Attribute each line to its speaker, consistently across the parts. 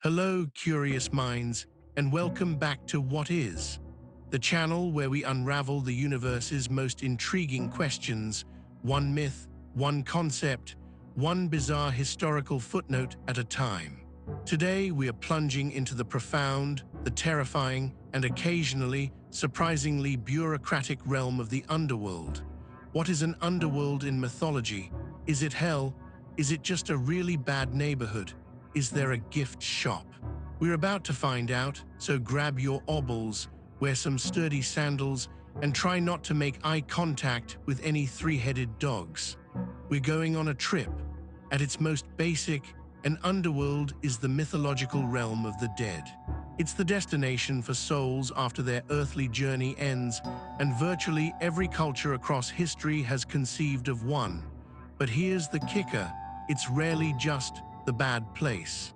Speaker 1: Hello, curious minds, and welcome back to What Is, the channel where we unravel the universe's most intriguing questions, one myth, one concept, one bizarre historical footnote at a time. Today, we are plunging into the profound, the terrifying, and occasionally, surprisingly bureaucratic realm of the underworld. What is an underworld in mythology? Is it hell? Is it just a really bad neighborhood? Is there a gift shop? We're about to find out, so grab your obols, wear some sturdy sandals, and try not to make eye contact with any three-headed dogs. We're going on a trip. At its most basic, an underworld is the mythological realm of the dead. It's the destination for souls after their earthly journey ends, and virtually every culture across history has conceived of one. But here's the kicker, it's rarely just the bad place.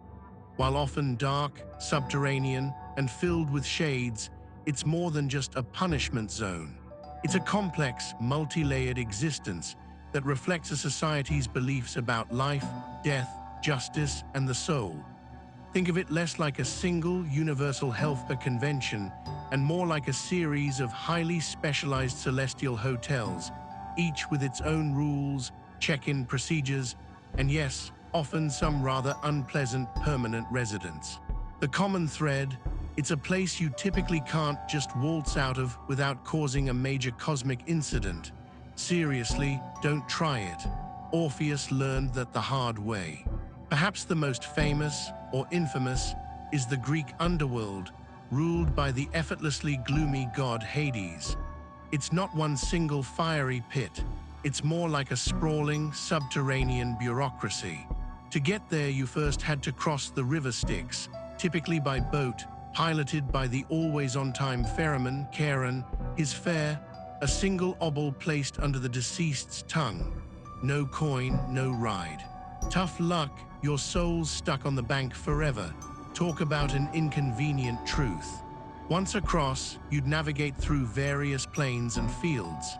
Speaker 1: While often dark, subterranean, and filled with shades, it's more than just a punishment zone. It's a complex, multi-layered existence that reflects a society's beliefs about life, death, justice, and the soul. Think of it less like a single universal health convention and more like a series of highly specialized celestial hotels, each with its own rules, check-in procedures, and yes, often some rather unpleasant permanent residents. The common thread, it's a place you typically can't just waltz out of without causing a major cosmic incident. Seriously, don't try it. Orpheus learned that the hard way. Perhaps the most famous, or infamous, is the Greek underworld, ruled by the effortlessly gloomy god Hades. It's not one single fiery pit. It's more like a sprawling, subterranean bureaucracy. To get there, you first had to cross the river Styx, typically by boat, piloted by the always-on-time ferryman, Charon, his fare, a single obol placed under the deceased's tongue. No coin, no ride. Tough luck, your soul's stuck on the bank forever. Talk about an inconvenient truth. Once across, you'd navigate through various plains and fields.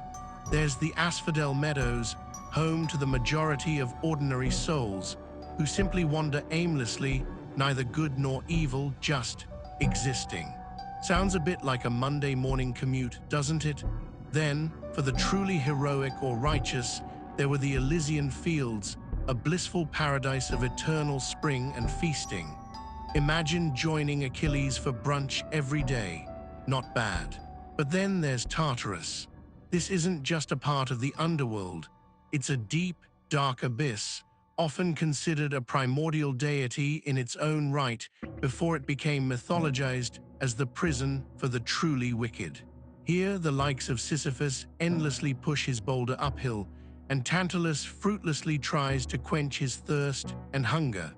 Speaker 1: There's the Asphodel Meadows, home to the majority of ordinary souls, who simply wander aimlessly, neither good nor evil, just existing. Sounds a bit like a Monday morning commute, doesn't it? Then, for the truly heroic or righteous, there were the Elysian fields, a blissful paradise of eternal spring and feasting. Imagine joining Achilles for brunch every day. Not bad. But then there's Tartarus. This isn't just a part of the underworld. It's a deep, dark abyss, often considered a primordial deity in its own right before it became mythologized as the prison for the truly wicked. Here, the likes of Sisyphus endlessly push his boulder uphill, and Tantalus fruitlessly tries to quench his thirst and hunger.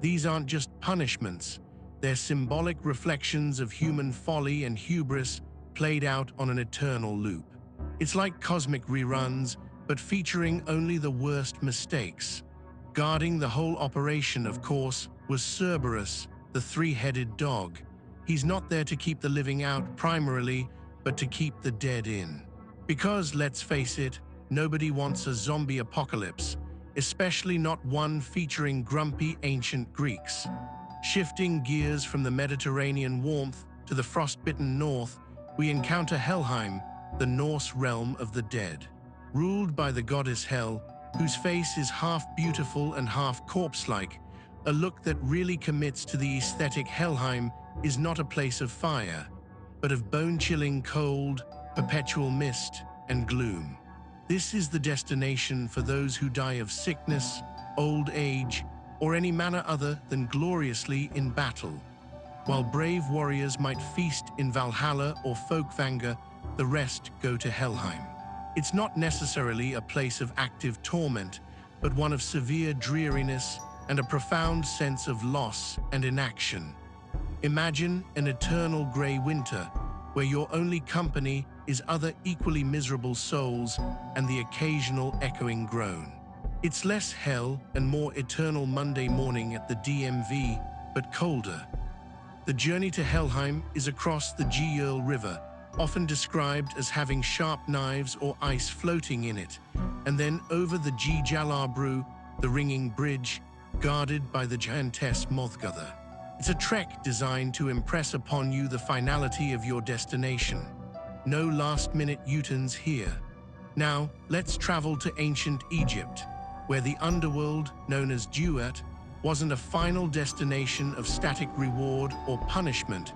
Speaker 1: These aren't just punishments, they're symbolic reflections of human folly and hubris played out on an eternal loop. It's like cosmic reruns, but featuring only the worst mistakes. Guarding the whole operation, of course, was Cerberus, the three-headed dog. He's not there to keep the living out primarily, but to keep the dead in. Because, let's face it, nobody wants a zombie apocalypse, especially not one featuring grumpy ancient Greeks. Shifting gears from the Mediterranean warmth to the frostbitten north, we encounter Helheim, the Norse realm of the dead. Ruled by the goddess Hel, whose face is half beautiful and half corpse-like, a look that really commits to the aesthetic. Helheim is not a place of fire, but of bone-chilling cold, perpetual mist, and gloom. This is the destination for those who die of sickness, old age, or any manner other than gloriously in battle. While brave warriors might feast in Valhalla or Folkvanga, the rest go to Helheim. It's not necessarily a place of active torment, but one of severe dreariness and a profound sense of loss and inaction. Imagine an eternal gray winter, where your only company is other equally miserable souls and the occasional echoing groan. It's less hell and more eternal Monday morning at the DMV, but colder. The journey to Helheim is across the Gjöl River, often described as having sharp knives or ice floating in it, and then over the Xibalba, the ringing bridge, guarded by the giantess Mothgother. It's a trek designed to impress upon you the finality of your destination. No last-minute U-turns here. Now, let's travel to ancient Egypt, where the underworld, known as Duat, wasn't a final destination of static reward or punishment,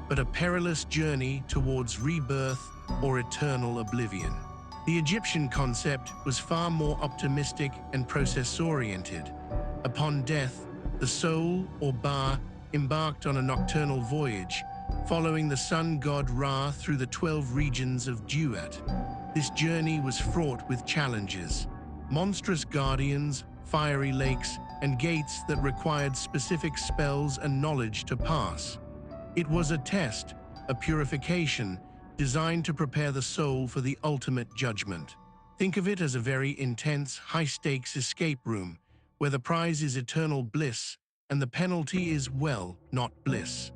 Speaker 1: but a perilous journey towards rebirth or eternal oblivion. The Egyptian concept was far more optimistic and process-oriented. Upon death, the soul, or Ba, embarked on a nocturnal voyage, following the sun god Ra through the 12 regions of Duat. This journey was fraught with challenges: monstrous guardians, fiery lakes, and gates that required specific spells and knowledge to pass. It was a test, a purification, designed to prepare the soul for the ultimate judgment. Think of it as a very intense, high-stakes escape room, where the prize is eternal bliss and the penalty is, well, not bliss.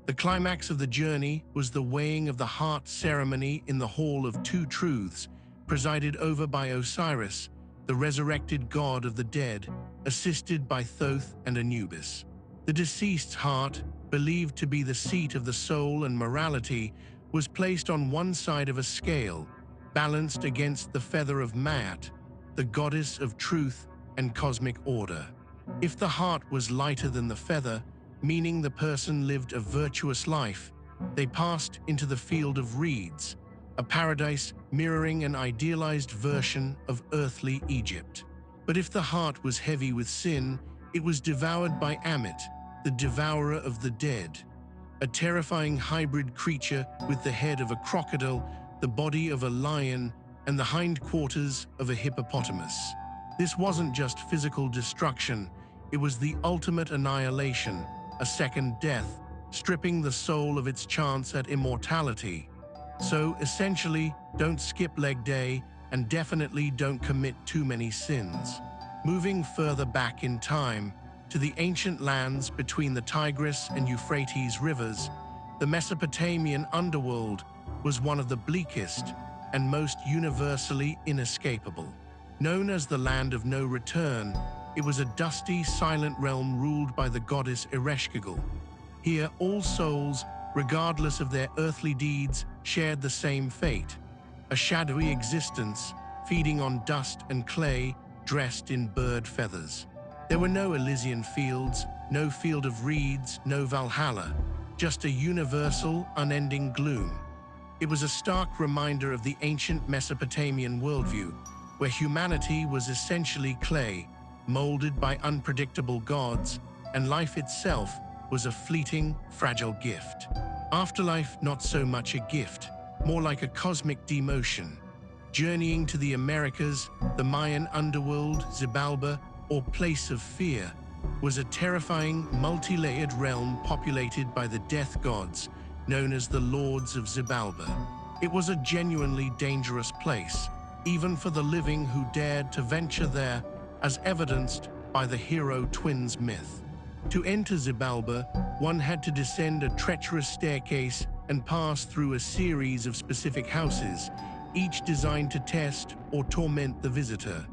Speaker 1: The climax of the journey was the weighing of the heart ceremony in the Hall of Two Truths, presided over by Osiris, the resurrected god of the dead, assisted by Thoth and Anubis. The deceased's heart, believed to be the seat of the soul and morality, was placed on one side of a scale, balanced against the feather of Maat, the goddess of truth and cosmic order. If the heart was lighter than the feather, meaning the person lived a virtuous life, they passed into the field of reeds, a paradise mirroring an idealized version of earthly Egypt. But if the heart was heavy with sin, it was devoured by Ammit, the devourer of the dead, a terrifying hybrid creature with the head of a crocodile, the body of a lion, and the hindquarters of a hippopotamus. This wasn't just physical destruction, it was the ultimate annihilation, a second death, stripping the soul of its chance at immortality. So, essentially, don't skip leg day and definitely don't commit too many sins. Moving further back in time, to the ancient lands between the Tigris and Euphrates rivers, the Mesopotamian underworld was one of the bleakest and most universally inescapable. Known as the Land of No Return, it was a dusty, silent realm ruled by the goddess Ereshkigal. Here, all souls, regardless of their earthly deeds, shared the same fate: a shadowy existence, feeding on dust and clay, dressed in bird feathers. There were no Elysian fields, no field of reeds, no Valhalla, just a universal, unending gloom. It was a stark reminder of the ancient Mesopotamian worldview, where humanity was essentially clay, molded by unpredictable gods, and life itself was a fleeting, fragile gift. Afterlife, not so much a gift, more like a cosmic demotion. Journeying to the Americas, the Mayan underworld, Xibalba, or place of fear, was a terrifying, multi-layered realm populated by the death gods, known as the Lords of Xibalba. It was a genuinely dangerous place, even for the living who dared to venture there, as evidenced by the hero twins myth. To enter Xibalba, one had to descend a treacherous staircase and pass through a series of specific houses, each designed to test or torment the visitor.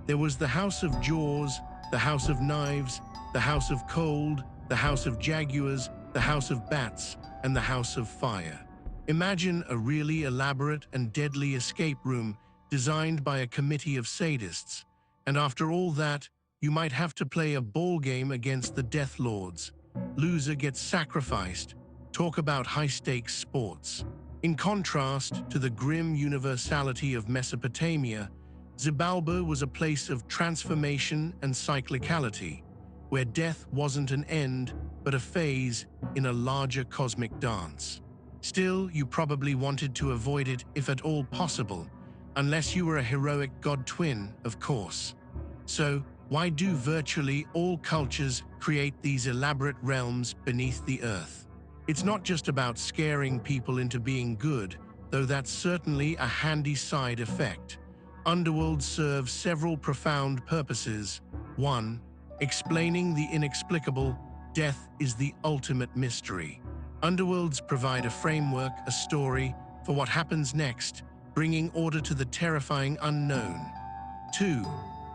Speaker 1: There was the House of Jaws, the House of Knives, the House of Cold, the House of Jaguars, the House of Bats, and the House of Fire. Imagine a really elaborate and deadly escape room designed by a committee of sadists. And after all that, you might have to play a ball game against the Death Lords. Loser gets sacrificed. Talk about high-stakes sports. In contrast to the grim universality of Mesopotamia, Xibalba was a place of transformation and cyclicality, where death wasn't an end, but a phase in a larger cosmic dance. Still, you probably wanted to avoid it if at all possible, unless you were a heroic god twin, of course. So, why do virtually all cultures create these elaborate realms beneath the earth? It's not just about scaring people into being good, though that's certainly a handy side effect. Underworld serves several profound purposes. 1. Explaining the inexplicable. Death is the ultimate mystery. Underworlds provide a framework, a story, for what happens next, bringing order to the terrifying unknown. 2.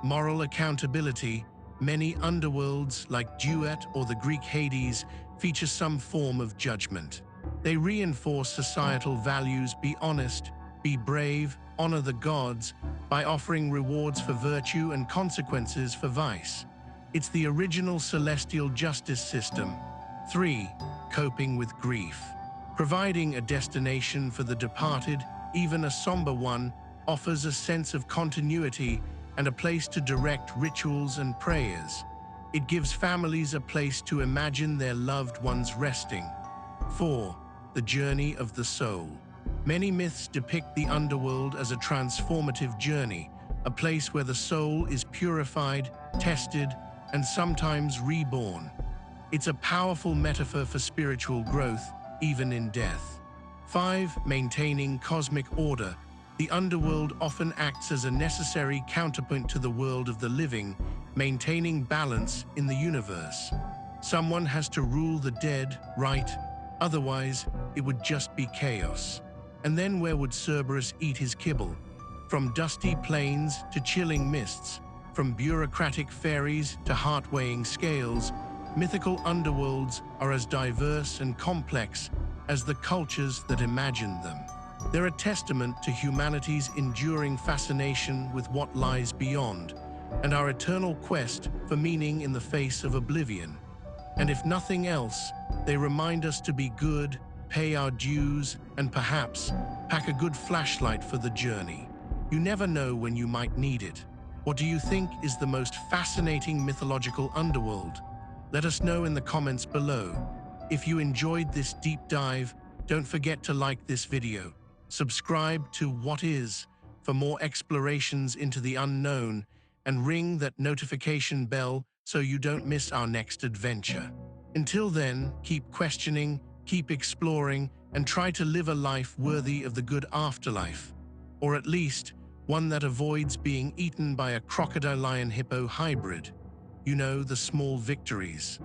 Speaker 1: Moral accountability. Many underworlds, like Duat or the Greek Hades, feature some form of judgment. They reinforce societal values: be honest, be brave, honor the gods, by offering rewards for virtue and consequences for vice. It's the original celestial justice system. 3. Coping with grief. Providing a destination for the departed, even a somber one, offers a sense of continuity and a place to direct rituals and prayers. It gives families a place to imagine their loved ones resting. 4. The journey of the soul. Many myths depict the underworld as a transformative journey, a place where the soul is purified, tested, and sometimes reborn. It's a powerful metaphor for spiritual growth, even in death. 5. Maintaining cosmic order. The underworld often acts as a necessary counterpoint to the world of the living, maintaining balance in the universe. Someone has to rule the dead, right? Otherwise, it would just be chaos. And then where would Cerberus eat his kibble? From dusty plains to chilling mists, from bureaucratic fairies to heart-weighing scales, mythical underworlds are as diverse and complex as the cultures that imagined them. They're a testament to humanity's enduring fascination with what lies beyond, and our eternal quest for meaning in the face of oblivion. And if nothing else, they remind us to be good, pay our dues, and perhaps pack a good flashlight for the journey. You never know when you might need it. What do you think is the most fascinating mythological underworld? Let us know in the comments below. If you enjoyed this deep dive, don't forget to like this video. Subscribe to What Is for more explorations into the unknown, and ring that notification bell so you don't miss our next adventure. Until then, keep questioning, keep exploring, and try to live a life worthy of the good afterlife. Or at least, one that avoids being eaten by a crocodile-lion-hippo hybrid. You know, the small victories.